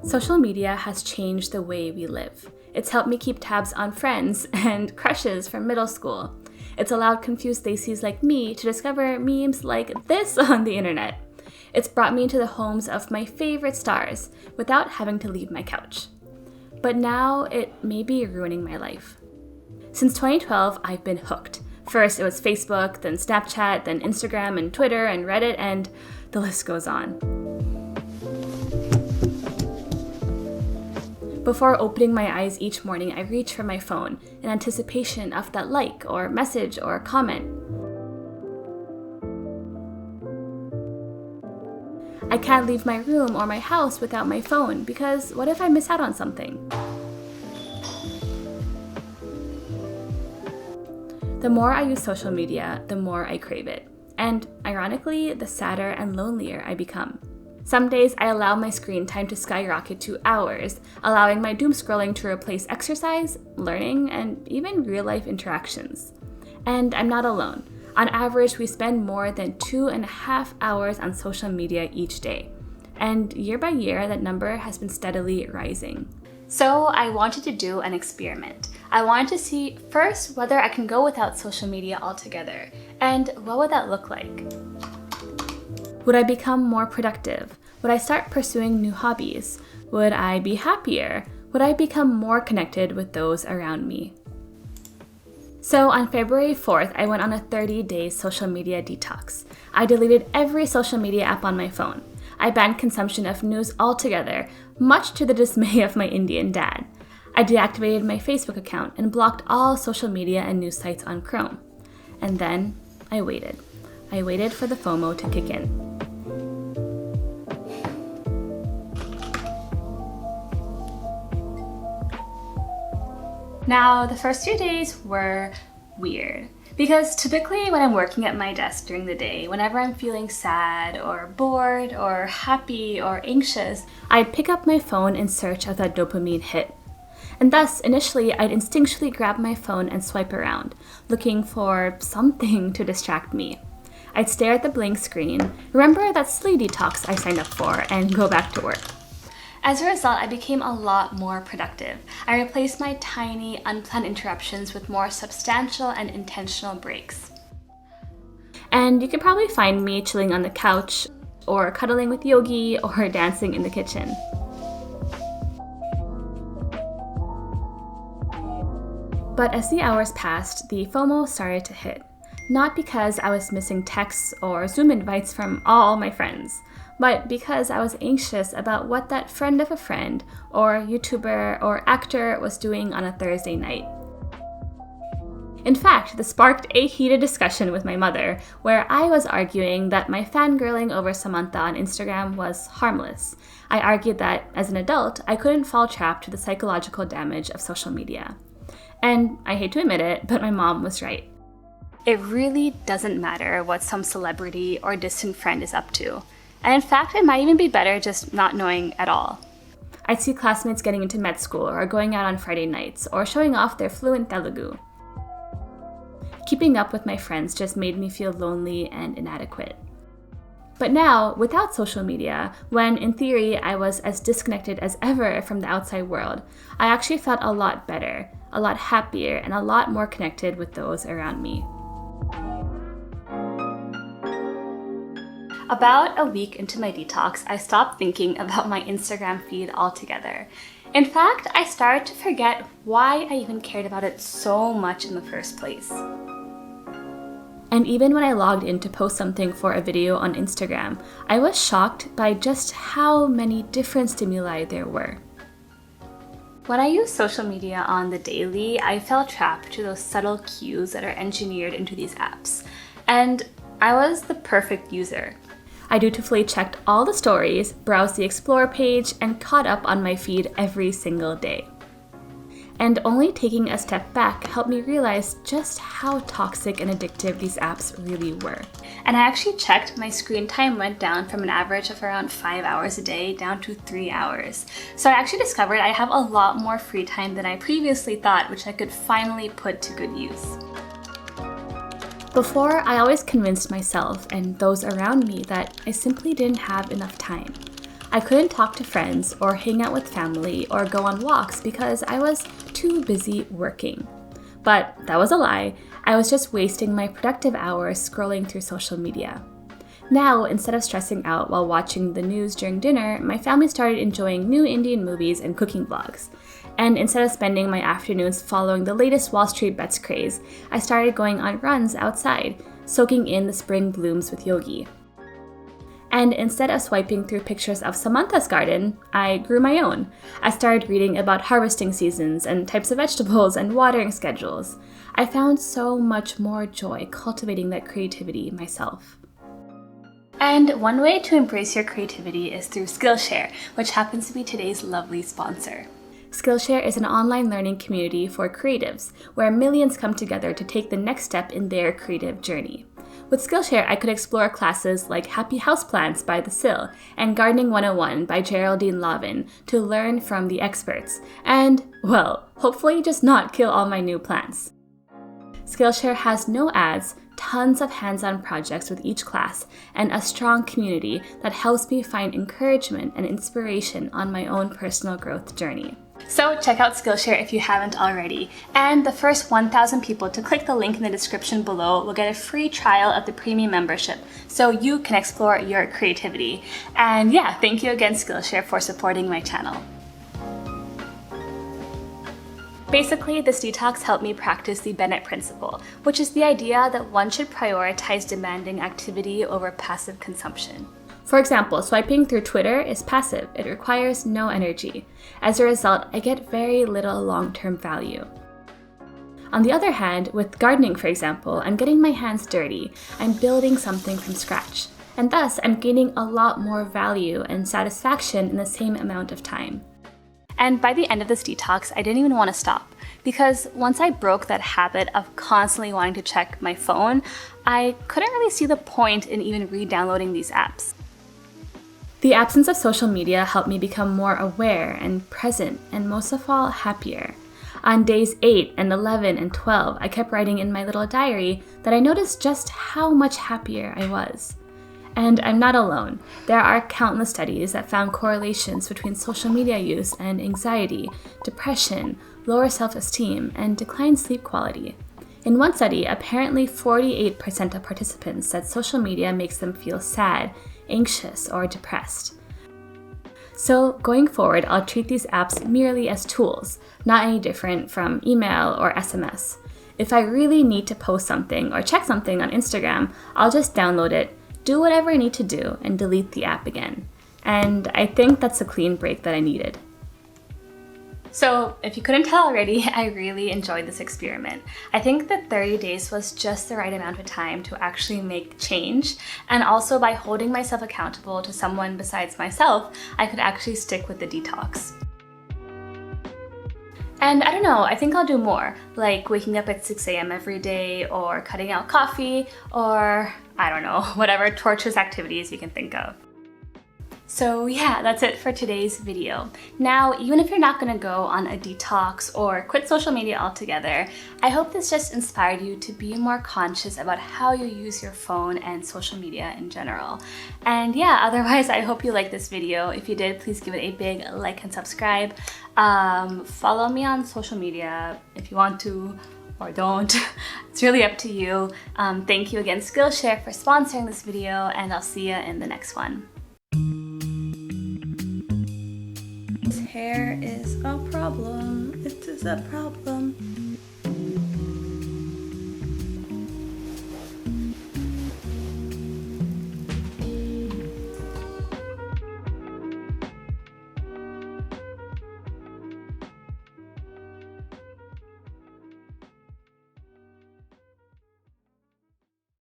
Social media has changed the way we live. It's helped me keep tabs on friends and crushes from middle school. It's allowed confused Stacy's like me to discover memes like this on the internet. It's brought me into the homes of my favorite stars without having to leave my couch. But now it may be ruining my life. Since 2012, I've been hooked. First it was Facebook, then Snapchat, then Instagram and Twitter and Reddit, and the list goes on. Before opening my eyes each morning, I reach for my phone in anticipation of that like or message or comment. I can't leave my room or my house without my phone because what if I miss out on something? The more I use social media, the more I crave it. And ironically, the sadder and lonelier I become. Some days I allow my screen time to skyrocket to hours, allowing my doom scrolling to replace exercise, learning, and even real-life interactions. And I'm not alone. On average, we spend more than 2.5 hours on social media each day. And year by year, that number has been steadily rising. So I wanted to do an experiment. I wanted to see first whether I can go without social media altogether, and what would that look like? Would I become more productive? Would I start pursuing new hobbies? Would I be happier? Would I become more connected with those around me? So on February 4th, I went on a 30-day social media detox. I deleted every social media app on my phone. I banned consumption of news altogether, much to the dismay of my Indian dad. I deactivated my Facebook account and blocked all social media and news sites on Chrome. And then I waited. I waited for the FOMO to kick in. Now, the first few days were weird because typically when I'm working at my desk during the day, whenever I'm feeling sad or bored or happy or anxious, I'd pick up my phone in search of that dopamine hit. And thus, initially, I'd instinctually grab my phone and swipe around, looking for something to distract me. I'd stare at the blank screen, remember that silly detox I signed up for, and go back to work. As a result, I became a lot more productive. I replaced my tiny, unplanned interruptions with more substantial and intentional breaks. And you can probably find me chilling on the couch, or cuddling with Yogi, or dancing in the kitchen. But as the hours passed, the FOMO started to hit. Not because I was missing texts or Zoom invites from all my friends, but because I was anxious about what that friend of a friend or YouTuber or actor was doing on a Thursday night. In fact, this sparked a heated discussion with my mother, where I was arguing that my fangirling over Samantha on Instagram was harmless. I argued that, as an adult, I couldn't fall trapped to the psychological damage of social media. And I hate to admit it, but my mom was right. It really doesn't matter what some celebrity or distant friend is up to. And in fact, it might even be better just not knowing at all. I'd see classmates getting into med school or going out on Friday nights or showing off their fluent Telugu. Keeping up with my friends just made me feel lonely and inadequate. But now, without social media, when in theory I was as disconnected as ever from the outside world, I actually felt a lot better, a lot happier, and a lot more connected with those around me. About a week into my detox, I stopped thinking about my Instagram feed altogether. In fact, I started to forget why I even cared about it so much in the first place. And even when I logged in to post something for a video on Instagram, I was shocked by just how many different stimuli there were. When I use social media on the daily, I fell trapped to those subtle cues that are engineered into these apps. And I was the perfect user. I dutifully checked all the stories, browsed the Explore page, and caught up on my feed every single day. And only taking a step back helped me realize just how toxic and addictive these apps really were. And I actually checked, my screen time went down from an average of around 5 hours a day down to 3 hours. So I actually discovered I have a lot more free time than I previously thought, which I could finally put to good use. Before, I always convinced myself and those around me that I simply didn't have enough time. I couldn't talk to friends or hang out with family or go on walks because I was too busy working. But that was a lie. I was just wasting my productive hours scrolling through social media. Now, instead of stressing out while watching the news during dinner, my family started enjoying new Indian movies and cooking vlogs. And instead of spending my afternoons following the latest Wall Street bets craze, I started going on runs outside, soaking in the spring blooms with yogi. And instead of swiping through pictures of Samantha's garden, I grew my own. I started reading about harvesting seasons and types of vegetables and watering schedules. I found so much more joy cultivating that creativity myself. And one way to embrace your creativity is through Skillshare, which happens to be today's lovely sponsor. Skillshare is an online learning community for creatives, where millions come together to take the next step in their creative journey. With Skillshare, I could explore classes like Happy Houseplants by The Sill and Gardening 101 by Geraldine Lavin to learn from the experts and, well, hopefully just not kill all my new plants. Skillshare has no ads, tons of hands-on projects with each class, and a strong community that helps me find encouragement and inspiration on my own personal growth journey. So check out Skillshare if you haven't already. And the first 1,000 people to click the link in the description below will get a free trial of the premium membership so you can explore your creativity. And yeah, thank you again Skillshare for supporting my channel. Basically, this detox helped me practice the Bennett principle, which is the idea that one should prioritize demanding activity over passive consumption. For example, swiping through Twitter is passive. It requires no energy. As a result, I get very little long-term value. On the other hand, with gardening, for example, I'm getting my hands dirty. I'm building something from scratch. And thus, I'm gaining a lot more value and satisfaction in the same amount of time. And by the end of this detox, I didn't even want to stop. Because once I broke that habit of constantly wanting to check my phone, I couldn't really see the point in even re-downloading these apps. The absence of social media helped me become more aware and present, and most of all, happier. On days 8 and 11 and 12, I kept writing in my little diary that I noticed just how much happier I was. And I'm not alone. There are countless studies that found correlations between social media use and anxiety, depression, lower self-esteem, and declined sleep quality. In one study, apparently 48% of participants said social media makes them feel sad, anxious, or depressed. So going forward, I'll treat these apps merely as tools, not any different from email or SMS. If I really need to post something or check something on Instagram, I'll just download it, do whatever I need to do, and delete the app again. And I think that's a clean break that I needed. So if you couldn't tell already, I really enjoyed this experiment. I think that 30 days was just the right amount of time to actually make change. And also by holding myself accountable to someone besides myself, I could actually stick with the detox. And I don't know, I think I'll do more, like waking up at 6 a.m. every day, or cutting out coffee, or I don't know, whatever torturous activities you can think of. So yeah, that's it for today's video. Now, even if you're not gonna go on a detox or quit social media altogether, I hope this just inspired you to be more conscious about how you use your phone and social media in general. And yeah, otherwise, I hope you liked this video. If you did, please give it a big like and subscribe. Follow me on social media if you want to, or don't. It's really up to you. Thank you again, Skillshare, for sponsoring this video, and I'll see you in the next one. Hair is a problem. It is a problem.